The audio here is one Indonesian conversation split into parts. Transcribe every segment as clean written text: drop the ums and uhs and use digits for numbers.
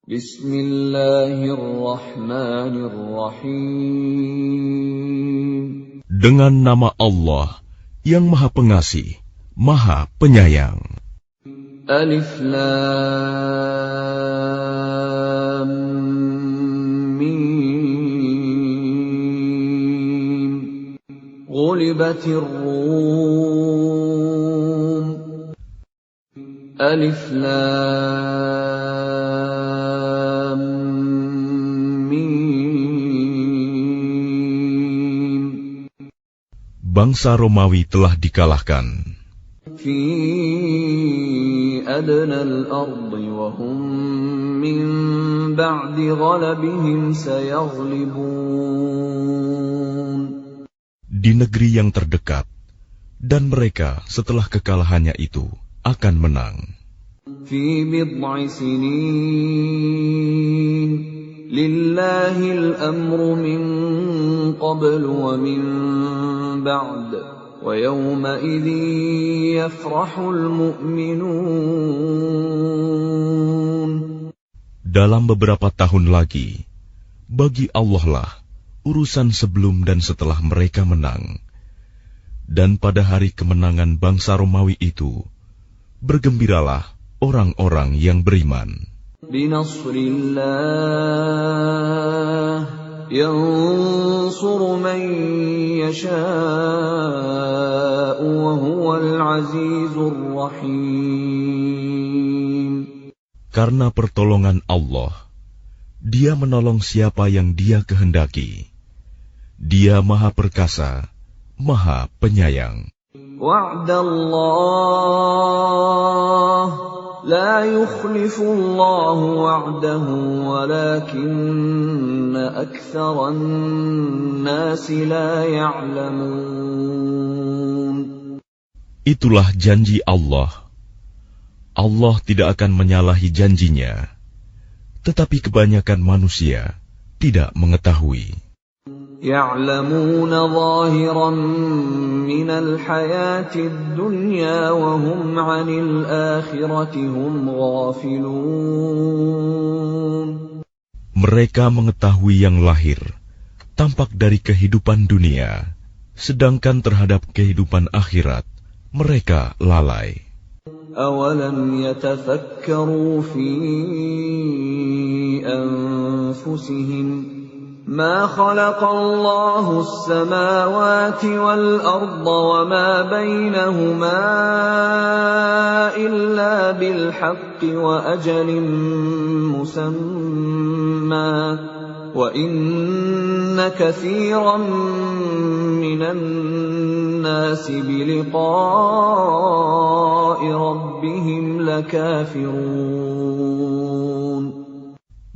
Bismillahirrahmanirrahim. Dengan nama Allah yang Maha Pengasih, Maha Penyayang. Alif Lam Mim. Ghulibatir Rum. Alif Lam Mim. Bangsa Romawi telah dikalahkan. Fi adnal ardi wa hum min ba'di ghalabihim sayaghlibun. Di negeri yang terdekat, dan mereka setelah kekalahannya itu akan menang. Fi bid'i sinin lillahil amru min qablu wa min ba'd. وَيَوْمَئِذٍ يَفْرَحُ الْمُؤْمِنُونَ. Dalam beberapa tahun lagi, bagi Allah lah urusan sebelum dan setelah mereka menang. Dan pada hari kemenangan bangsa Romawi itu, bergembiralah orang-orang yang beriman. Binasrillah yansuru man yasha'u wa huwal azizur rahim. Karena pertolongan Allah, Dia menolong siapa yang Dia kehendaki. Dia Maha Perkasa, Maha Penyayang. Wa'dallah la yukhlifullahu wa'dahu walakinna aktsaran nasi la ya'lamun. Itulah janji Allah. Allah tidak akan menyalahi janjinya, tetapi kebanyakan manusia tidak mengetahui. يَعْلَمُونَ ظَاهِرًا مِنَ الْحَيَاةِ الدُّنْيَا وَهُمْ عَنِ الْآخِرَةِ هُمْ غَافِلُونَ. Mereka mengetahui yang lahir, tampak dari kehidupan dunia, sedangkan terhadap kehidupan akhirat, mereka lalai. أَوَلَمْ يَتَفَكَّرُوا فِي أَنفُسِهِمْ ما خلق الله السماوات والأرض وما بينهما إلا بالحق وأجل مسمى وإن كثيرا من الناس بلقاء ربهم لكافرون.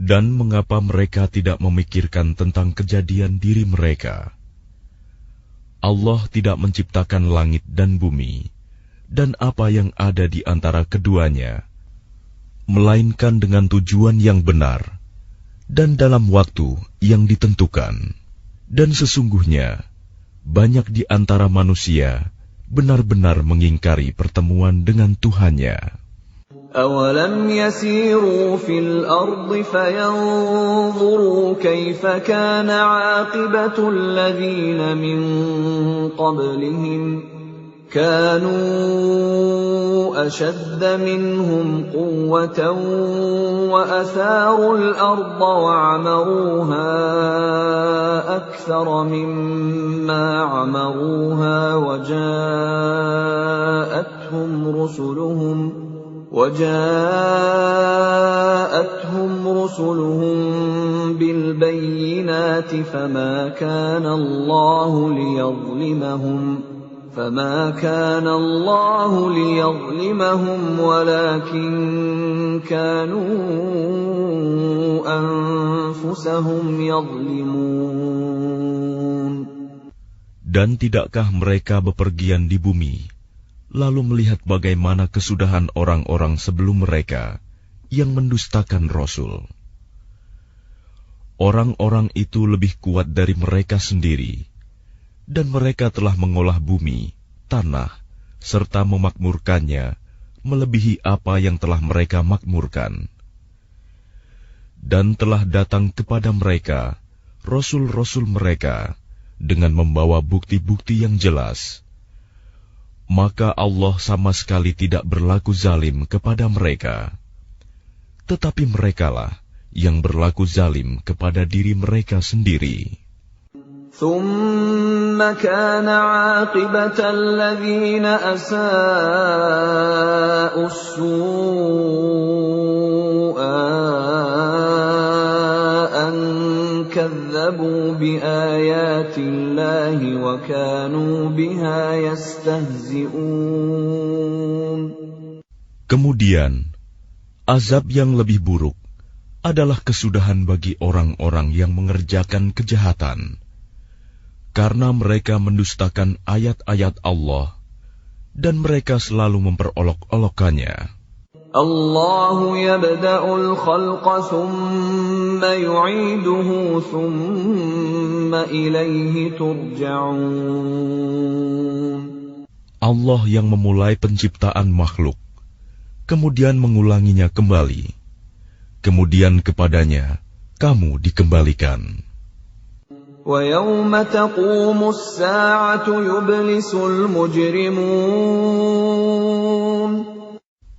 Dan mengapa mereka tidak memikirkan tentang kejadian diri mereka? Allah tidak menciptakan langit dan bumi, dan apa yang ada di antara keduanya, melainkan dengan tujuan yang benar, dan dalam waktu yang ditentukan. Dan sesungguhnya, banyak di antara manusia benar-benar mengingkari pertemuan dengan Tuhannya. أَوَلَمْ يَسِيرُوا فِي الْأَرْضِ فَيَنظُرُوا كَيْفَ كَانَ عَاقِبَةُ الَّذِينَ مِن قَبْلِهِمْ كَانُوا أَشَدَّ مِنْهُمْ قُوَّةً وَأَثَارُوا الْأَرْضَ وَعَمَرُوهَا أَكْثَرَ مِمَّا عَمَرُوهَا وجاءتهم رسلهم بالبينات فما كان الله ليظلمهم ولكن كانوا أنفسهم يظلمون. Dan tidakkah mereka bepergian di bumi, lalu melihat bagaimana kesudahan orang-orang sebelum mereka yang mendustakan Rasul. Orang-orang itu lebih kuat dari mereka sendiri, dan mereka telah mengolah bumi, tanah, serta memakmurkannya melebihi apa yang telah mereka makmurkan. Dan telah datang kepada mereka rasul-rasul mereka dengan membawa bukti-bukti yang jelas. Maka Allah sama sekali tidak berlaku zalim kepada mereka. Tetapi merekalah yang berlaku zalim kepada diri mereka sendiri. ثُمَّ كَانَ عَاقِبَةَ الَّذِينَ أَسَاءُوا السُّوءَ أَن كَذَّبُوا بِآيَاتِ اللَّهِ وَكَانُوا بِهَا يَسْتَهْزِئُونَ. Kemudian, azab yang lebih buruk adalah kesudahan bagi orang-orang yang mengerjakan kejahatan, karena mereka mendustakan ayat-ayat Allah dan mereka selalu memperolok-olokkannya. Allahu yabda'ul khalqa thumma yu'iduhu thumma ilayhi turja'un. Allah yang memulai penciptaan makhluk, kemudian mengulanginya kembali, kemudian kepadanya kamu dikembalikan. وَيَوْمَ تَقُومُ السَّاعَةُ يُبْلِسُ الْمُجْرِمُونَ.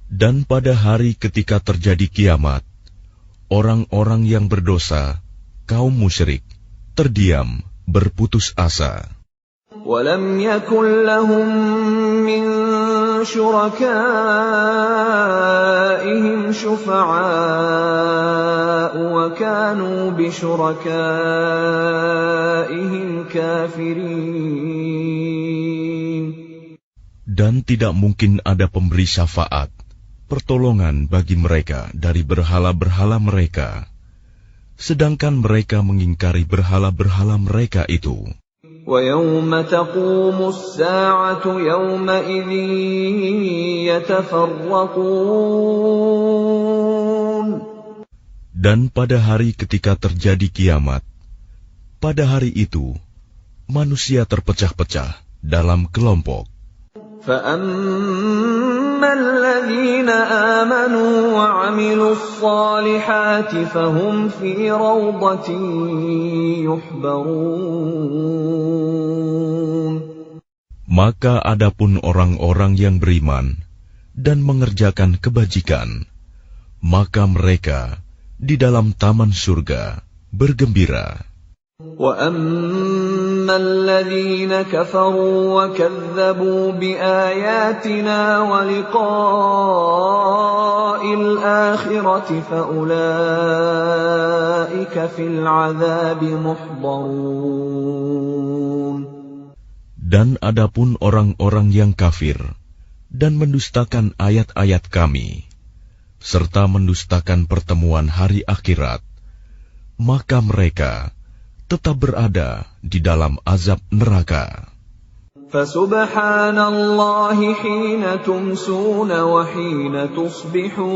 Dan pada hari ketika terjadi kiamat, orang-orang yang berdosa, kaum musyrik, terdiam, berputus asa. وَلَمْ يَكُنْ لَهُمْ مِنْ شُرَكَائِهِمْ شُفَعَاءُ وَكَانُوا بِشُرَكَائِهِمْ كَافِرِينَ. Dan tidak mungkin ada pemberi syafaat, pertolongan bagi mereka dari berhala-berhala mereka, sedangkan mereka mengingkari berhala-berhala mereka itu. وَيَوْمَ تَقُومُ السَّاعَةُ يَوْمَئِذٍ يَتَفَرَّقُونَ. Dan pada hari ketika terjadi kiamat, pada hari itu, manusia terpecah-pecah dalam kelompok. فَأَمَّا الَّذِينَ آمَنُوا وَعَمِلُوا الصَّالِحَاتِ فَهُمْ فِي رَوْضَةٍ يُحْبَرُونَ. Maka adapun orang-orang yang beriman dan mengerjakan kebajikan, maka mereka di dalam taman surga bergembira. وَأَمَّا الَّذِينَ كَفَرُوا وَكَذَّبُوا بِآيَاتِنَا وَلِقَاءِ الْآخِرَةِ فَأُولَئِكَ فِي الْعَذَابِ مُحْضَرُونَ. Dan adapun orang-orang yang kafir dan mendustakan ayat-ayat kami, serta mendustakan pertemuan hari akhirat, maka mereka tetap berada di dalam azab neraka. Fasubhanallahi hina tumsuna wa hina tusbihun.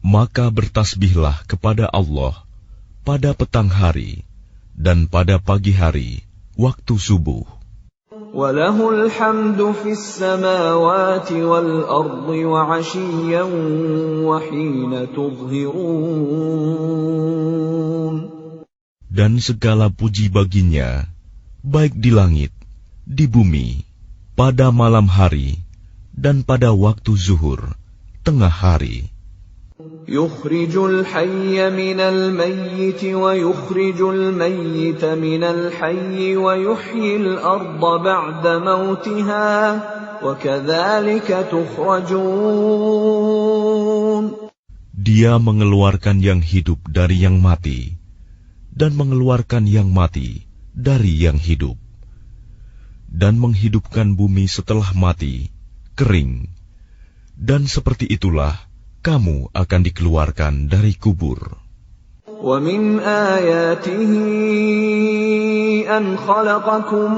Maka bertasbihlah kepada Allah pada petang hari dan pada pagi hari waktu subuh. Walahul hamdu fis samawati wal ardi wa 'ashiyyan wa hina tudhhirun. Dan segala puji baginya, baik di langit, di bumi, pada malam hari, dan pada waktu zuhur, tengah hari. Yukhrijul hayya minal mayyiti wa yukhrijul mayyita minal hayyi wa yuhyil arda ba'da mautiha wa kadzalika tukhrajun. Dia mengeluarkan yang hidup dari yang mati dan mengeluarkan yang mati dari yang hidup, dan menghidupkan bumi setelah mati, kering, dan seperti itulah kamu akan dikeluarkan dari kubur. Wa min ayatihi an khalaqakum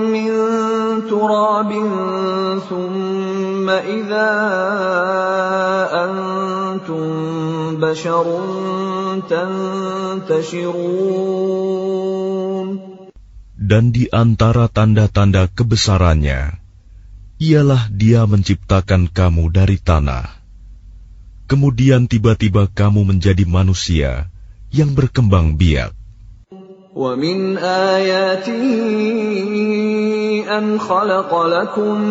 min turabin thumma idza antum basharun tantashirun. Dan di antara tanda-tanda kebesarannya, ialah Dia menciptakan kamu dari tanah, Kemudian tiba-tiba kamu menjadi manusia yang berkembang biak. وَمِنْ آيَاتِهِ أَنْ خَلَقَ لَكُم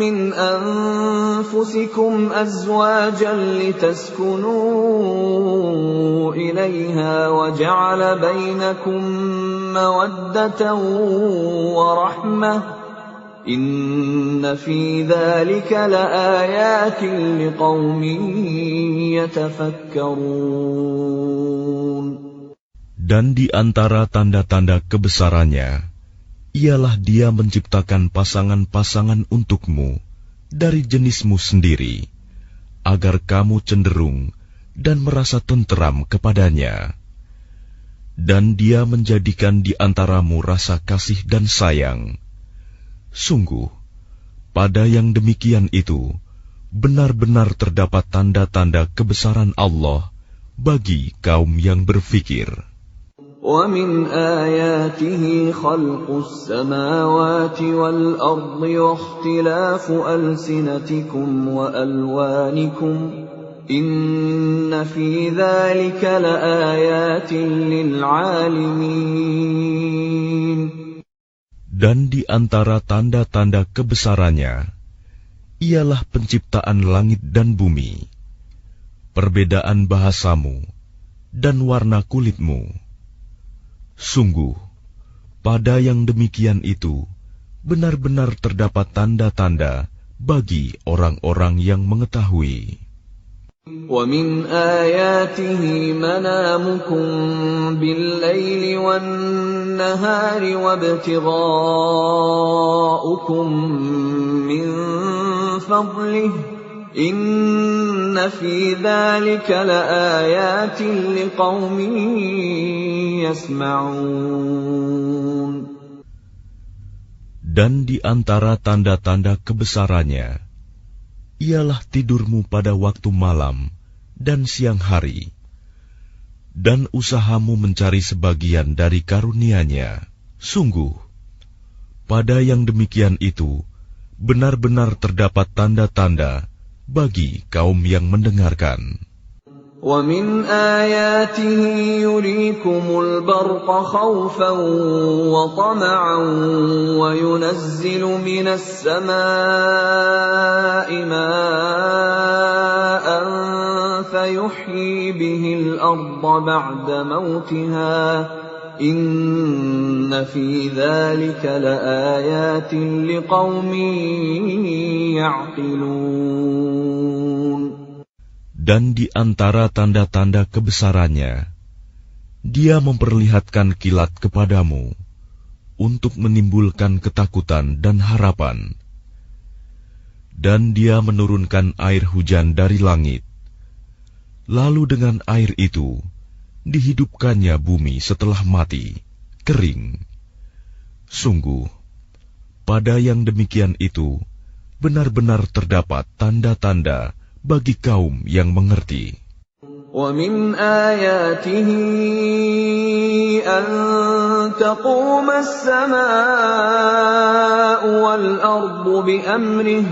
مِّنْ أَنفُسِكُمْ أَزْوَاجًا لِتَسْكُنُوا إِلَيْهَا وَجَعَلَ بَيْنَكُم مَّوَدَّةً وَرَحْمَةً إِنَّ فِي ذَلِكَ لَآيَاتٍ لِقَوْمٍ يَتَفَكَّرُونَ. Dan di antara tanda-tanda kebesarannya, ialah Dia menciptakan pasangan-pasangan untukmu dari jenismu sendiri, agar kamu cenderung dan merasa tenteram kepadanya. Dan Dia menjadikan di antaramu rasa kasih dan sayang. Sungguh, pada yang demikian itu, benar-benar terdapat tanda-tanda kebesaran Allah bagi kaum yang berfikir. وَمِنْ آيَاتِهِ خَلْقُ السَّمَاوَاتِ وَالْأَرْضِ وَاخْتِلَافُ أَلْسِنَتِكُمْ وَأَلْوَانِكُمْ إِنَّ فِي ذَلِكَ لَآيَاتٍ لِلْعَالِمِينَ. Dan di antara tanda-tanda kebesarannya, ialah penciptaan langit dan bumi, perbedaan bahasamu, dan warna kulitmu. Sungguh, pada yang demikian itu, benar-benar terdapat tanda-tanda bagi orang-orang yang mengetahui. وَمِنْ آيَاتِهِ مَنَامُكُمْ بِاللَّيْلِ وَالنَّهَارِ وَابْتِغَاؤُكُمْ مِنْ فَضْلِهِ إِنَّ فِي ذَلِكَ لَآيَاتٍ لِقَوْمٍ يَسْمَعُونَ. Dan di antara tanda-tanda kebesarannya, ialah tidurmu pada waktu malam dan siang hari, dan usahamu mencari sebagian dari karunia-Nya. Sungguh, pada yang demikian itu, benar-benar terdapat tanda-tanda bagi kaum yang mendengarkan. وَمِنْ آيَاتِهِ يُرِيكُمُ الْبَرْقَ خَوْفًا وَطَمَعًا وَيُنَزِّلُ مِنَ السَّمَاءِ مَاءً فَيُحْيِي بِهِ الْأَرْضَ بَعْدَ مَوْتِهَا إِنَّ فِي ذَلِكَ لَآيَاتٍ لِقَوْمٍ يَعْقِلُونَ. Dan di antara tanda-tanda kebesarannya, Dia memperlihatkan kilat kepadamu untuk menimbulkan ketakutan dan harapan. Dan Dia menurunkan air hujan dari langit. Lalu dengan air itu, dihidupkannya bumi setelah mati, kering. Sungguh, pada yang demikian itu, benar-benar terdapat tanda-tanda bagi kaum yang mengerti. وَمِنْ آيَاتِهِ أَن تَقُومَ السَّمَاءُ وَالْأَرْضُ بِأَمْرِهِ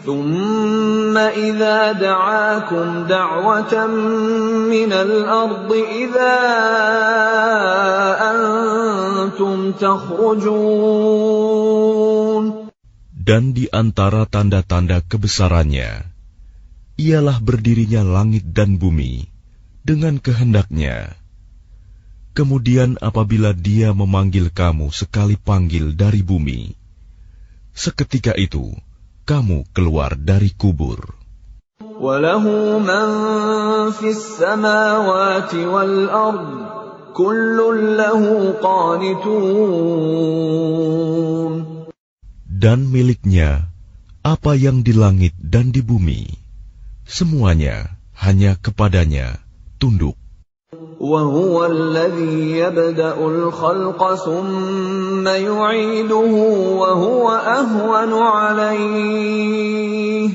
ثُمَّ إِذَا دَعَاكُمْ دَعْوَةً مِّنَ الْأَرْضِ إِذَا أَنْتُمْ تَخْرُجُونَ. Dan di antara tanda-tanda kebesarannya, ialah berdirinya langit dan bumi dengan kehendaknya. Kemudian apabila Dia memanggil kamu sekali panggil dari bumi, seketika itu kamu keluar dari kubur. وَلَهُ مَنْ فِي السَّمَاوَاتِ وَالْأَرْضِ كُلٌّ لَهُ قَانِتُونَ. Dan miliknya apa yang di langit dan di bumi, semuanya hanya kepadanya tunduk. وَهُوَ الَّذِي يَبْدَأُ الْخَلْقَ ثُمَّ يُعِيدُهُ وَهُوَ أَهْوَنُ عَلَيْهِ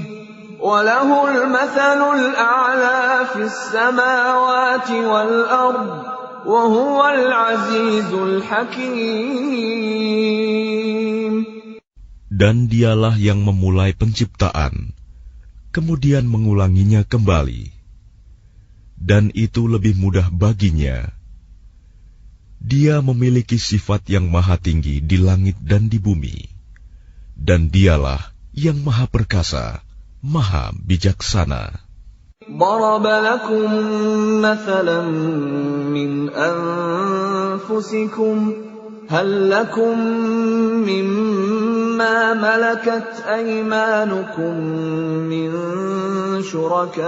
وَلَهُ الْمَثَلُ الْأَعْلَى فِي السَّمَاوَاتِ وَالْأَرْضِ وَهُوَ الْعَزِيزُ الْحَكِيمُ. Dan Dialah yang memulai penciptaan, kemudian mengulanginya kembali. dan itu lebih mudah baginya. Dia memiliki sifat yang maha tinggi di langit dan di bumi, dan dialah yang maha perkasa, maha bijaksana. ضرب لكم مثلا من أنفسكم هل لكم مما ملكت أيمانكم من شركاء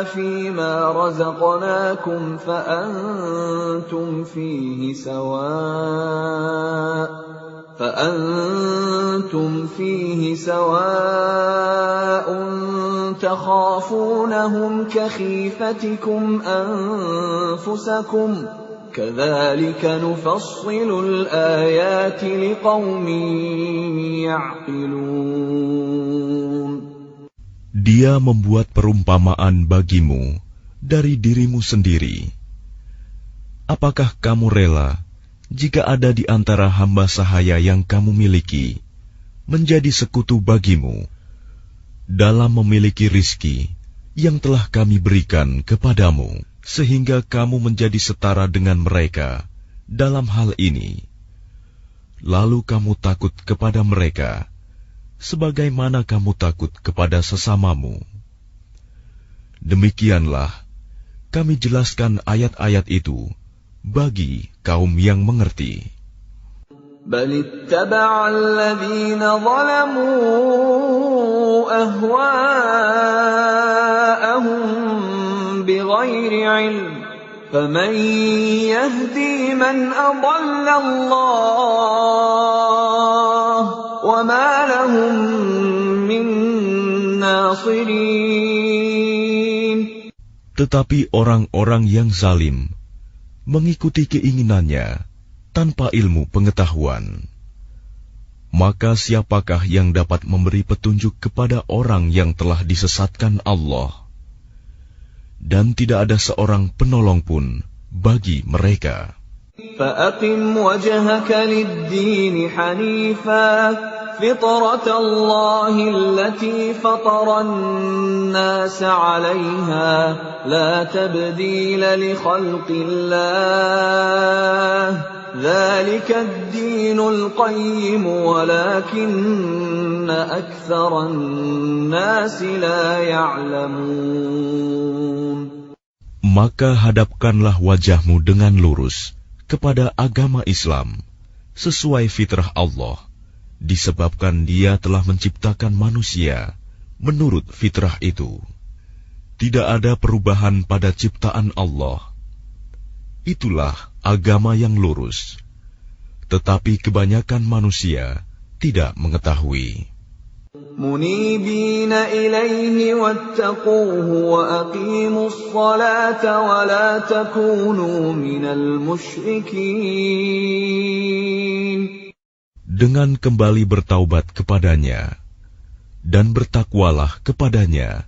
فيما رزقناكم فأنتم فيه سواء تخافونهم كخيفتكم أنفسكم كذلك نفصل الآيات لقوم يعقلون. Dia membuat perumpamaan bagimu dari dirimu sendiri. Apakah kamu rela jika ada di antara hamba sahaya yang kamu miliki menjadi sekutu bagimu dalam memiliki rizki yang telah kami berikan kepadamu, sehingga kamu menjadi setara dengan mereka dalam hal ini, lalu kamu takut kepada mereka sebagaimana kamu takut kepada sesamamu. Demikianlah kami jelaskan ayat-ayat itu bagi kaum yang mengerti. بل اتبع الذين ظلموا أهواءهم بغير علم فمن يهدي من أضل الله وما لهم من ناصرين. Tetapi orang-orang yang zalim mengikuti keinginannya tanpa ilmu pengetahuan. Maka siapakah yang dapat memberi petunjuk kepada orang yang telah disesatkan Allah? Dan tidak ada seorang penolong pun bagi mereka. فَأَقِمْ وَجْهَكَ لِلدِّينِ حَنِيفًا فِطْرَةَ اللَّهِ الَّتِي فَطَرَ النَّاسَ عَلَيْهَا لَا تَبْدِيلَ لِخَلْقِ اللَّهِ ذَلِكَ الدِّينُ الْقَيِّمُ وَلَكِنَّ أَكْثَرَ النَّاسِ لَا يَعْلَمُونَ. Maka hadapkanlah wajahmu dengan lurus kepada agama Islam sesuai fitrah Allah, disebabkan Dia telah menciptakan manusia menurut fitrah itu. Tidak ada perubahan pada ciptaan Allah. Itulah agama yang lurus. Tetapi kebanyakan manusia tidak mengetahui. منيبين إليه واتقوه وأقيموا الصلاة ولا تكونوا من المشركين. Dengan kembali bertaubat kepadanya dan bertakwalah kepadanya,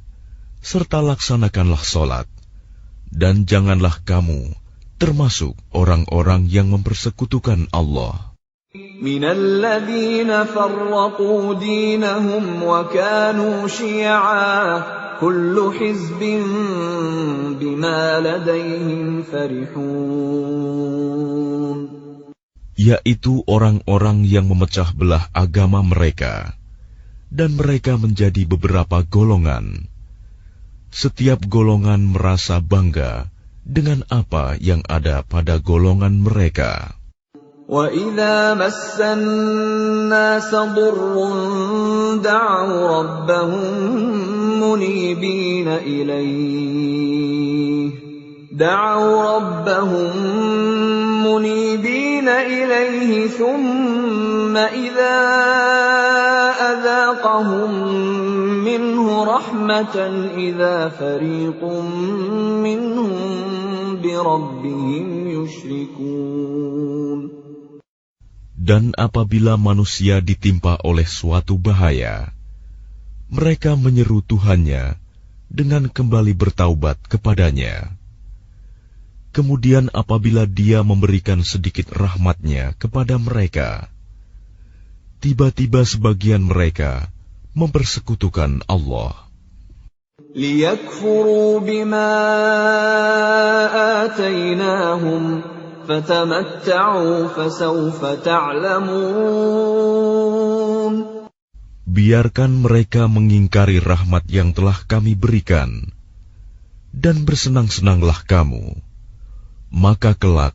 serta laksanakanlah solat, dan janganlah kamu termasuk orang-orang yang mempersekutukan Allah. من الذين فرقوا دينهم وكانوا شيعا كل حزب بما لديهم فرحون. Yaitu orang-orang yang memecah belah agama mereka, dan mereka menjadi beberapa golongan. Setiap golongan merasa bangga dengan apa yang ada pada golongan mereka. وَإِذَا مَسَّ النَّاسَ ضُرٌّ دَعَوْا رَبَّهُم مُنِيبِينَ إِلَيْهِ ثُمَّ إِذَا أَذَاقَهُم مِّنْهُ رَحْمَةً إِذَا فَرِيقٌ مِّنْهُم بِرَبِّهِمْ يُشْرِكُونَ. Dan apabila manusia ditimpa oleh suatu bahaya, mereka menyeru Tuhannya dengan kembali bertaubat kepadanya. Kemudian apabila Dia memberikan sedikit rahmat-Nya kepada mereka, tiba-tiba sebagian mereka mempersekutukan Allah. لِيَكْفُرُوا بِمَا آتَيْنَاهُمْ فَتَمَتَّعُوا فَسَوْفَ تَعْلَمُونَ. Biarkan mereka mengingkari rahmat yang telah kami berikan, dan bersenang-senanglah kamu, maka kelak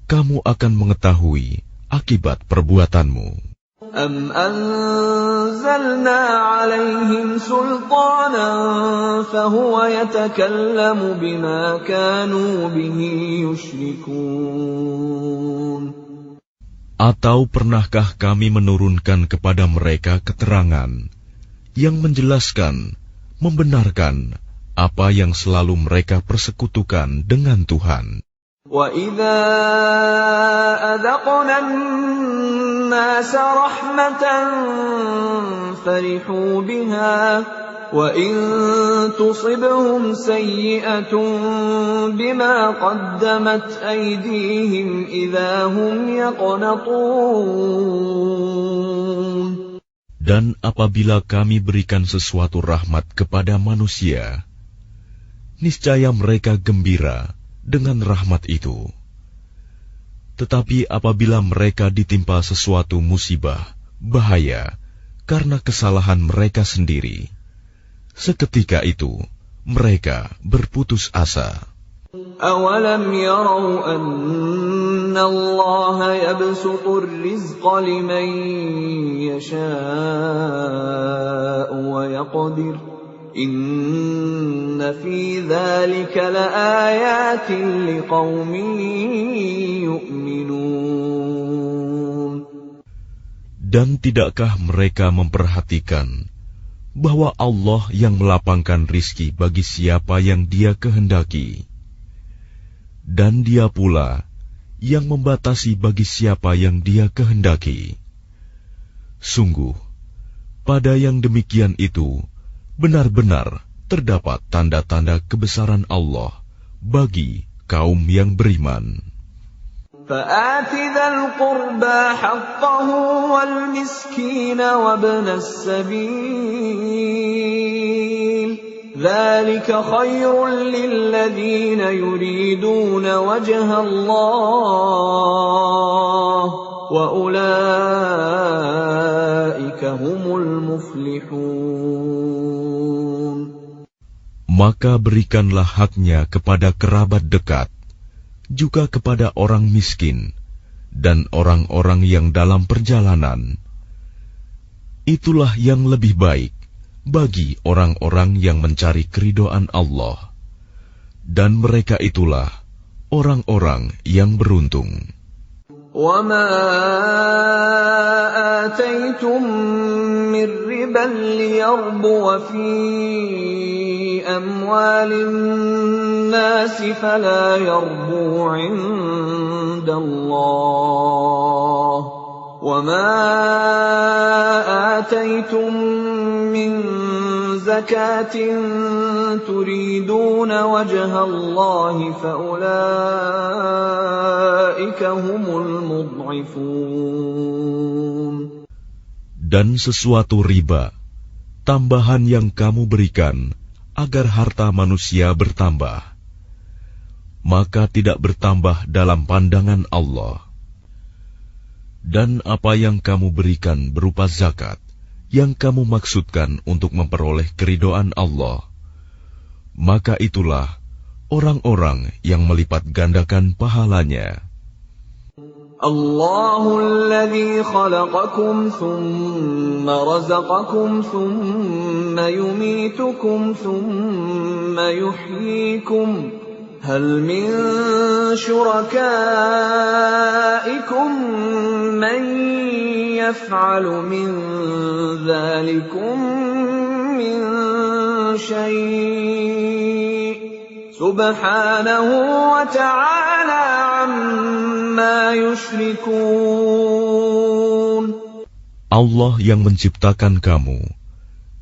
kamu akan mengetahui akibat perbuatanmu. أَمْ أَنزَلْنَا عَلَيْهِمْ سُلْطَانًا فَهُوَ يَتَكَلَّمُ بِمَا كَانُوا بِهِ يُشْرِكُونَ. Atau pernahkah kami menurunkan kepada mereka keterangan yang menjelaskan, membenarkan apa yang selalu mereka persekutukan dengan Tuhan? وَإِذَا أَذَقْنَا النَّاسَ رَحْمَةً فَرِحُوا بِهَا وَإِن تُصِبْهُمْ سَيِّئَةٌ بِمَا قَدَّمَتْ أَيْدِيهِمْ إِذَا هُمْ يَقْنَطُونَ. Dan apabila kami berikan sesuatu rahmat kepada manusia, niscaya mereka gembira dengan rahmat itu. Tetapi apabila mereka ditimpa sesuatu musibah, bahaya, karena kesalahan mereka sendiri, seketika itu mereka berputus asa. أَوَلَمْ يَرَوْا أَنَّ اللَّهَ يَبْسُطُ الرِّزْقَ لِمَن يَشَاءُ وَيَقْدِرُ إِنَّ فِي ذَلِكَ لَآيَاتٍ لِقَوْمٍ يُؤْمِنُونَ. Dan tidakkah mereka memperhatikan bahwa Allah yang melapangkan rizki bagi siapa yang Dia kehendaki, dan Dia pula yang membatasi bagi siapa yang Dia kehendaki. Sungguh, pada yang demikian itu benar-benar terdapat tanda-tanda kebesaran Allah bagi kaum yang beriman. فَآتِ ذَا الْقُرْبَى حَقَّهُ وَالْمِسْكِينَ وَابْنَ السَّبِيلِ ذَلِكَ خَيْرٌ لِّلَّذِينَ يُرِيدُونَ وَجْهَ اللَّهِ وَأُولَٰئِكَ هُمُ الْمُفْلِحُونَ. Maka berikanlah haknya kepada kerabat dekat, juga kepada orang miskin, dan orang-orang yang dalam perjalanan. Itulah yang lebih baik bagi orang-orang yang mencari keridhaan Allah, dan mereka itulah orang-orang yang beruntung. وَمَا آتَيْتُم مِّن رِّبًا لِّيَرْبُوَ فِي أَمْوَالِ النَّاسِ فَلَا يَرْبُو عِندَ اللَّهِ وَمَا آتَيْتُم مِّن زَكَاةٍ تُرِيدُونَ وَجْهَ اللَّهِ فَأُولَٰئِكَ هُمُ الْمُضْعِفُونَ. Dan sesuatu riba, tambahan yang kamu berikan agar harta manusia bertambah, maka tidak bertambah dalam pandangan Allah. Dan apa yang kamu berikan berupa zakat, yang kamu maksudkan untuk memperoleh keridhaan Allah, maka itulah orang-orang yang melipat gandakan pahalanya. Allahul ladzi khalaqakum thumma razaqakum thumma yumitukum thumma yuhyikum hal min syurakaikum man yaf'alu min dzalikum min syai' subhanahu wa ta'ala amma yushrikun. Allah yang menciptakan kamu,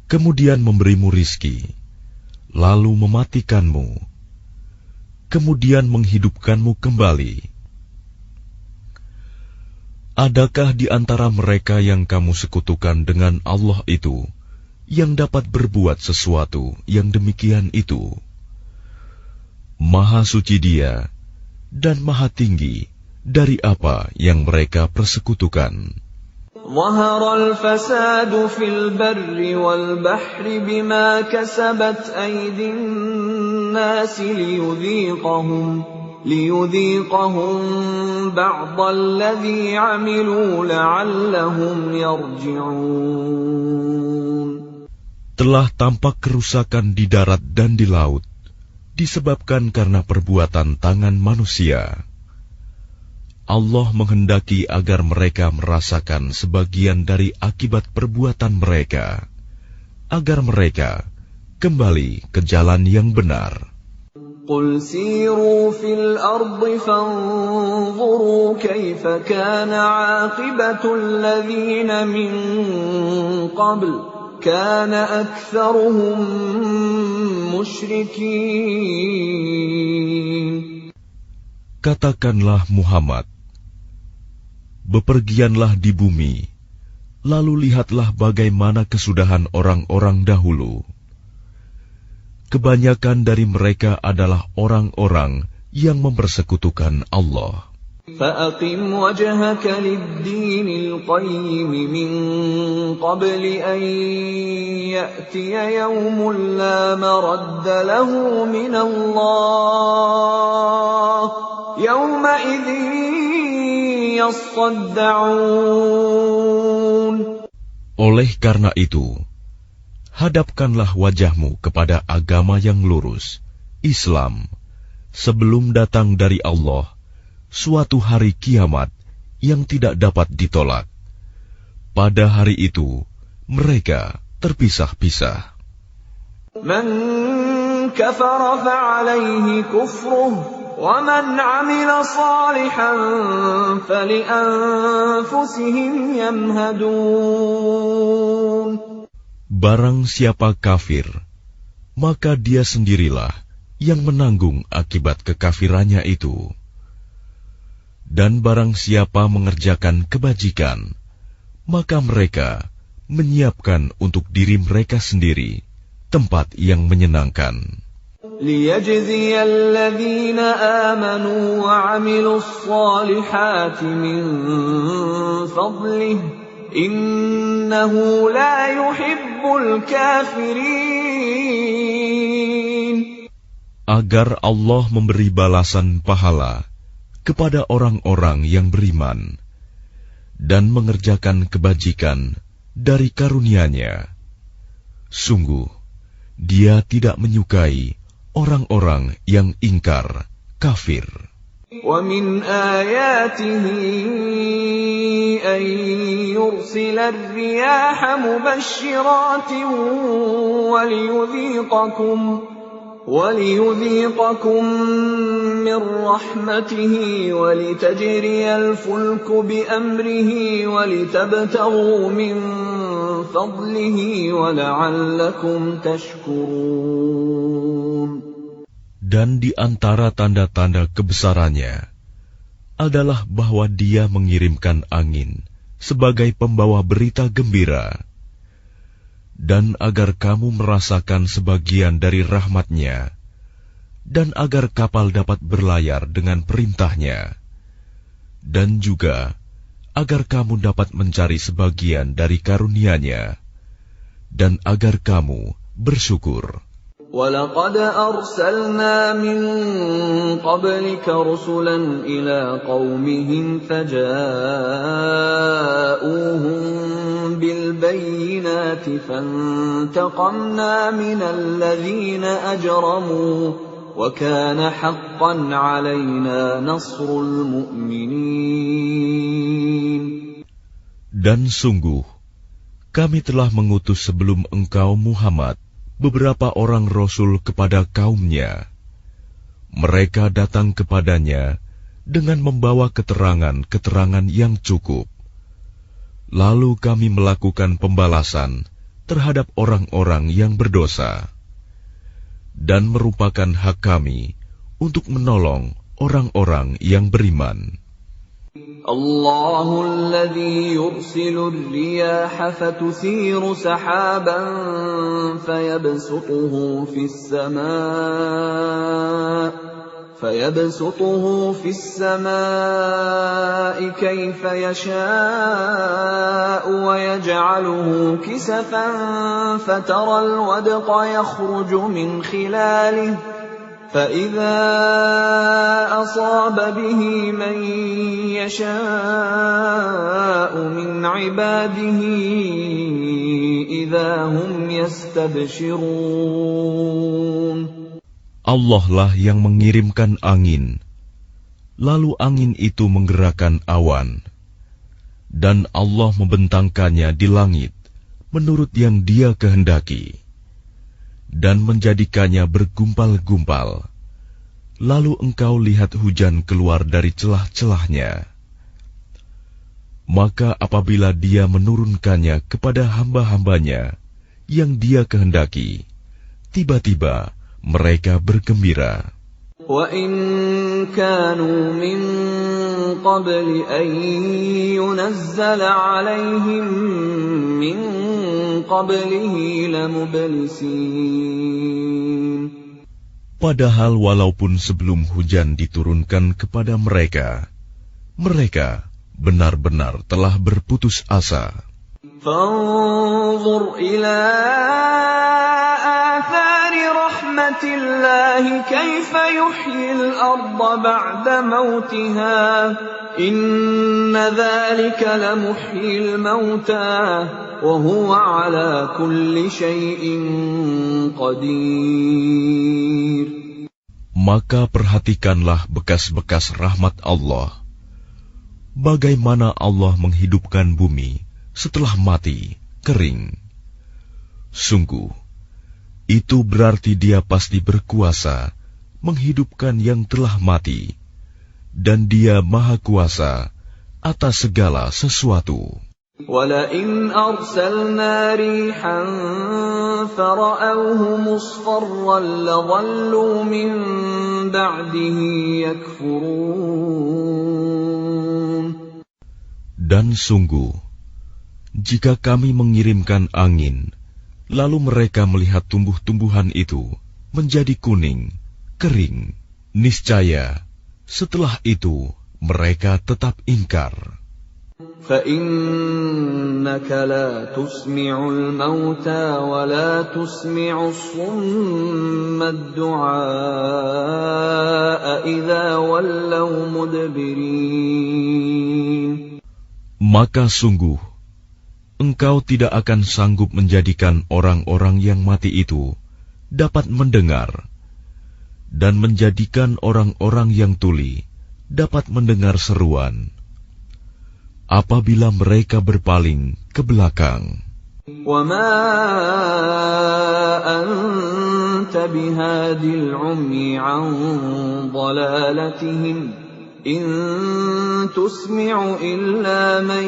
kemudian memberimu rizki, lalu mematikanmu, kemudian menghidupkanmu kembali. Adakah di antara mereka yang kamu sekutukan dengan Allah itu yang dapat berbuat sesuatu yang demikian itu. Maha suci Dia dan maha tinggi dari apa yang mereka persekutukan. ظهر الفساد في البر والبحر بما كسبت أيدي الناس ليذيقهم بعض الذي عملوا لعلهم يرجعون. Telah tampak kerusakan di darat dan di laut disebabkan karena perbuatan tangan manusia. Allah menghendaki agar mereka merasakan sebagian dari akibat perbuatan mereka, agar mereka kembali ke jalan yang benar. قُلْ سِيرُوا فِي الْأَرْضِ فَانظُرُوا كَيْفَ كَانَ عَاقِبَةُ الَّذِينَ مِن قَبْلُ كَانَ أَكْثَرُهُم مُشْرِكِينَ. Katakanlah Muhammad, bepergianlah di bumi, lalu lihatlah bagaimana kesudahan orang-orang dahulu. Kebanyakan dari mereka adalah orang-orang yang mempersekutukan Allah. فَأَقِمْ وَجْهَكَ لِلدِّينِ الْقَيِّمِ مِنْ قَبْلِ أَنْ يَأْتِيَ يَوْمٌ لَا مَرَدَّ لَهُ مِنَ اللَّهِ يَوْمَئِذٍ يَصَّدَّعُونَ. Oleh karena itu, hadapkanlah wajahmu kepada agama yang lurus, Islam, sebelum datang dari Allah suatu hari kiamat yang tidak dapat ditolak. Pada hari itu, mereka terpisah-pisah. Man kafara fa'alayhi kufruh, wa man 'amila salihan fali'anfusihim yamhadun. Barang siapa kafir, maka dia sendirilah yang menanggung akibat kekafirannya itu. Dan barang siapa mengerjakan kebajikan, maka mereka menyiapkan untuk diri mereka sendiri tempat yang menyenangkan. لِيَجْزِيَ الَّذِينَ آمَنُوا وَعَمِلُوا الصَّالِحَاتِ مِنْ فَضْلِهِ إِنَّهُ لَا يُحِبُّ الْكَافِرِينَ. Agar Allah memberi balasan pahala kepada orang-orang yang beriman dan mengerjakan kebajikan dari karunia-Nya. Sungguh, Dia tidak menyukai orang-orang yang ingkar, kafir. وَمِنْ آيَاتِهِ أَنْ يُرْسِلَ الرِّيَاحَ مُبَشِّرَاتٍ وَلِيُذِيقَكُم مِّن رَّحْمَتِهِ وَلِتَجْرِيَ الْفُلْكُ بِأَمْرِهِ وَلِتَبْتَغُوا مِن فَضْلِهِ وَلَعَلَّكُمْ تَشْكُرُونَ. Dan di antara tanda-tanda kebesarannya adalah bahwa Dia mengirimkan angin sebagai pembawa berita gembira, dan agar kamu merasakan sebagian dari rahmat-Nya, dan agar kapal dapat berlayar dengan perintah-Nya, dan juga agar kamu dapat mencari sebagian dari karunia-Nya, dan agar kamu bersyukur. وَلَقَدْ أَرْسَلْنَا مِن قَبْلِكَ رُسُلًا إِلَىٰ قَوْمِهِمْ فَجَاءُوهُم بِالْبَيِّنَاتِ فَانتَقَمْنَا مِنَ الَّذِينَ أَجْرَمُوا وَكَانَ حَقًّا عَلَيْنَا نَصْرُ الْمُؤْمِنِينَ. Dan sungguh, kami telah mengutus sebelum engkau Muhammad beberapa orang rasul kepada kaumnya. Mereka datang kepadanya dengan membawa keterangan-keterangan yang cukup. Lalu kami melakukan pembalasan terhadap orang-orang yang berdosa, dan merupakan hak kami untuk menolong orang-orang yang beriman. الله الذي يرسل الرياح فتثير سحابا فيبسطه في السماء كيف يشاء ويجعله كسفا فترى الودق يخرج من خلاله فإذا أصاب به من يشاء من عباده إذا هم يستبشرون. Allah lah yang mengirimkan angin, lalu angin itu menggerakkan awan, dan Allah membentangkannya di langit menurut yang Dia kehendaki, dan menjadikannya bergumpal-gumpal. Lalu engkau lihat hujan keluar dari celah-celahnya. Maka apabila Dia menurunkannya kepada hamba-hambanya yang Dia kehendaki, tiba-tiba mereka bergembira. وَإِن كَانُوا مِن قَبْلِ أَن يُنَزَّلَ عَلَيْهِم مِّن قَبْلِهِ لَمُبْلِسِينَ. Padahal walaupun sebelum hujan diturunkan kepada mereka, mereka benar-benar telah berputus asa. فَانظُرْ إِلَىٰ آثَارِ رَحْمَةِ اللَّهِ كَيْفَ يُحْيِي الْأَرْضَ بَعْدَ مَوْتِهَا إِنَّ ذَلِكَ لَمُحْيِي الْمَوْتَىٰ وَهُوَ عَلَىٰ كُلِّ شَيْءٍ قَدِيرٌ. Maka perhatikanlah bekas-bekas rahmat Allah. Bagaimana Allah menghidupkan bumi setelah mati, kering. Sungguh, itu berarti Dia pasti berkuasa menghidupkan yang telah mati, dan Dia Maha Kuasa atas segala sesuatu. وَلَئِنْ أَرْسَلْنَا رِيحًا فَرَأَوْهُ مُصْفَرًّا لَظَلُّوا مِن بَعْدِهِ يَكْفُرُونَ. Dan sungguh, jika kami mengirimkan angin, lalu mereka melihat tumbuh-tumbuhan itu menjadi kuning, kering, niscaya setelah itu mereka tetap ingkar. فَإِنَّكَ لَا تُسْمِعُ الْمَوْتَى وَلَا تُسْمِعُ الصُّمَّ الدُّعَاءَ إِذَا وَلَّوْا مُدْبِرِينَ. Maka sungguh, engkau tidak akan sanggup menjadikan orang-orang yang mati itu dapat mendengar, dan menjadikan orang-orang yang tuli dapat mendengar seruan apabila mereka berpaling ke belakang. وَمَا أَنْتَ بِهَادِ الْعُمْيِ عَنْ ضَلَالَتِهِمْ إِن تُسْمِعُ إِلَّا مَن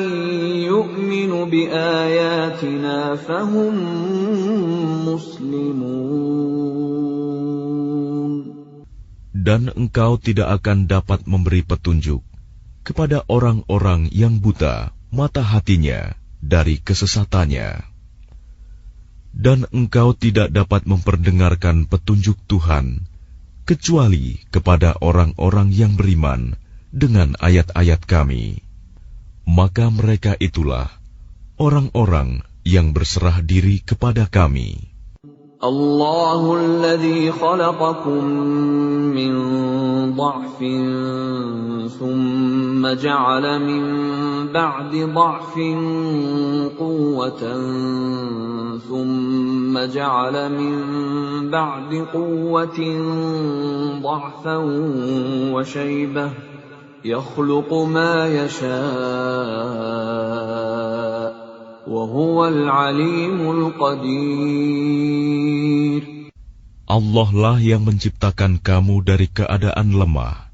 يُؤْمِنُ بِآيَاتِنَا فَهُمْ مُسْلِمُونَ. Dan engkau tidak akan dapat memberi petunjuk kepada orang-orang yang buta mata hatinya dari kesesatannya. Dan engkau tidak dapat memperdengarkan petunjuk Tuhan kecuali kepada orang-orang yang beriman dengan ayat-ayat Kami. Maka mereka itulah orang-orang yang berserah diri kepada Kami. الله الذي خلقكم من ضعف ثم جعل من بعد ضعف قوة ثم جعل من بعد قوة ضعفا وشيبة يخلق ما يشاء وهو العليم القدير. Allah lah yang menciptakan kamu dari keadaan lemah.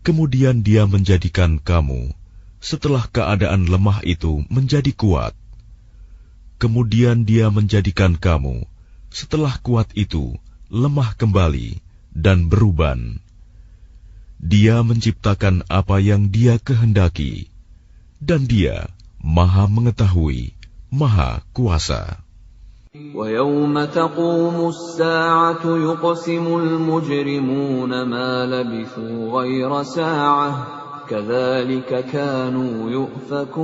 Kemudian Dia menjadikan kamu setelah keadaan lemah itu menjadi kuat. Kemudian Dia menjadikan kamu setelah kuat itu lemah kembali dan beruban. Dia menciptakan apa yang Dia kehendaki, dan Dia Maha Mengetahui, Maha Kuasa. وَيَوْمَ تَقُومُ السَّاعَةُ يُقْسِمُ الْمُجْرِمُونَ مَا لَبِثُوا غَيْرَ سَاعَةٍ كَذَلِكَ كَانُوا يُؤْفَكُونَ.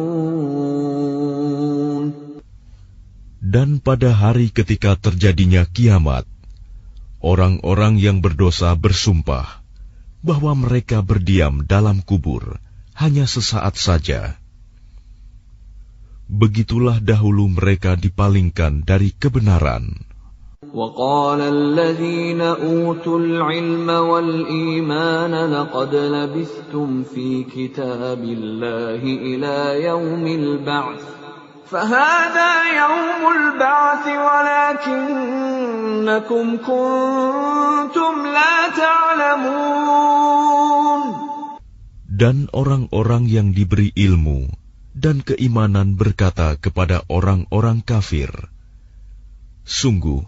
Dan pada hari ketika terjadinya kiamat, orang-orang yang berdosa bersumpah bahwa mereka berdiam dalam kubur hanya sesaat saja. Begitulah dahulu mereka dipalingkan dari kebenaran. وَقَالَ الَّذِينَ أُوتُوا الْعِلْمَ وَالْإِيمَانَ لَقَدْ لَبِثْتُمْ فِي كِتَابِ اللَّهِ إِلَى يَوْمِ الْبَعْثِ فَهَذَا يَوْمُ الْبَعْثِ وَلَكِنَّكُمْ كُنتُمْ لَا تَعْلَمُونَ. Dan orang-orang yang diberi ilmu dan keimanan berkata kepada orang-orang kafir, "Sungguh,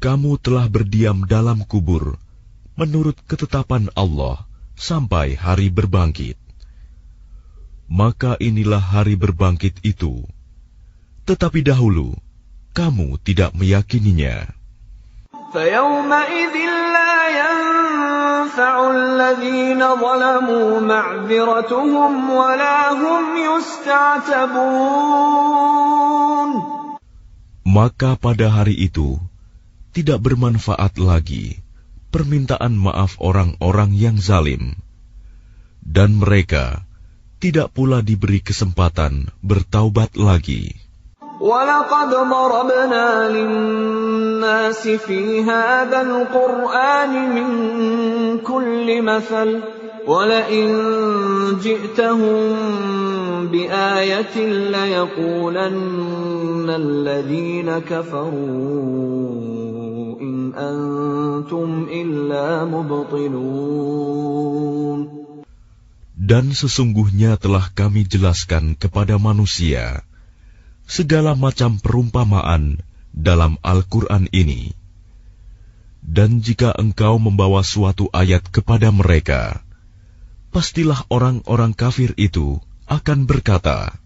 kamu telah berdiam dalam kubur menurut ketetapan Allah sampai hari berbangkit. Maka inilah hari berbangkit itu. Tetapi dahulu, kamu tidak meyakininya." فَيَوْمَئِذٍ لَا يَنفَعُ الَّذِينَ ظَلَمُوا مَعْذِرَتُهُمْ وَلَا هُمْ يُسْتَعْتَبُونَ. Maka pada hari itu, tidak bermanfaat lagi permintaan maaf orang-orang yang zalim, dan mereka tidak pula diberi kesempatan bertaubat lagi. وَلَقَدْ ضَرَبْنَا لِلنَّاسِ فِي هَذَا الْقُرْآنِ مِنْ كُلِّ مَثَلٍ وَلَئِنْ جِئْتَهُمْ بِآيَةٍ لَيَقُولَنَّ الَّذِينَ كَفَرُوا إِنْ أَنْتُمْ إِلَّا مُبْطِلُونَ. Dan sesungguhnya telah kami jelaskan kepada manusia segala macam perumpamaan dalam Al-Quran ini. Dan jika engkau membawa suatu ayat kepada mereka, pastilah orang-orang kafir itu akan berkata,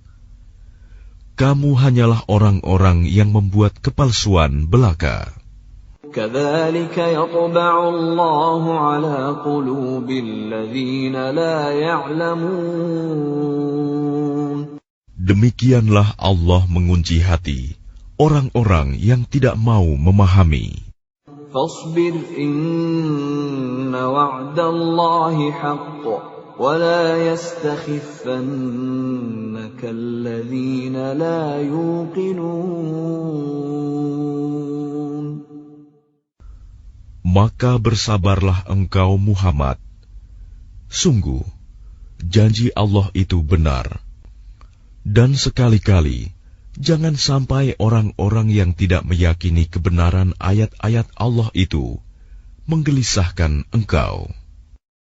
"Kamu hanyalah orang-orang yang membuat kepalsuan belaka." كَذَلِكَ يَطْبَعُ اللَّهُ عَلَى قُلُوبِ الَّذِينَ لَا يَعْلَمُونَ. Demikianlah Allah mengunci hati orang-orang yang tidak mau memahami. فَاصْبِرْ إِنَّ وَعْدَ اللَّهِ حَقٌّ وَلَا يَسْتَخِفَّنَّكَ الَّذِينَ لَا يُوقِنُونَ. Maka bersabarlah engkau Muhammad. Sungguh, janji Allah itu benar. Dan sekali-kali, jangan sampai orang-orang yang tidak meyakini kebenaran ayat-ayat Allah itu menggelisahkan engkau.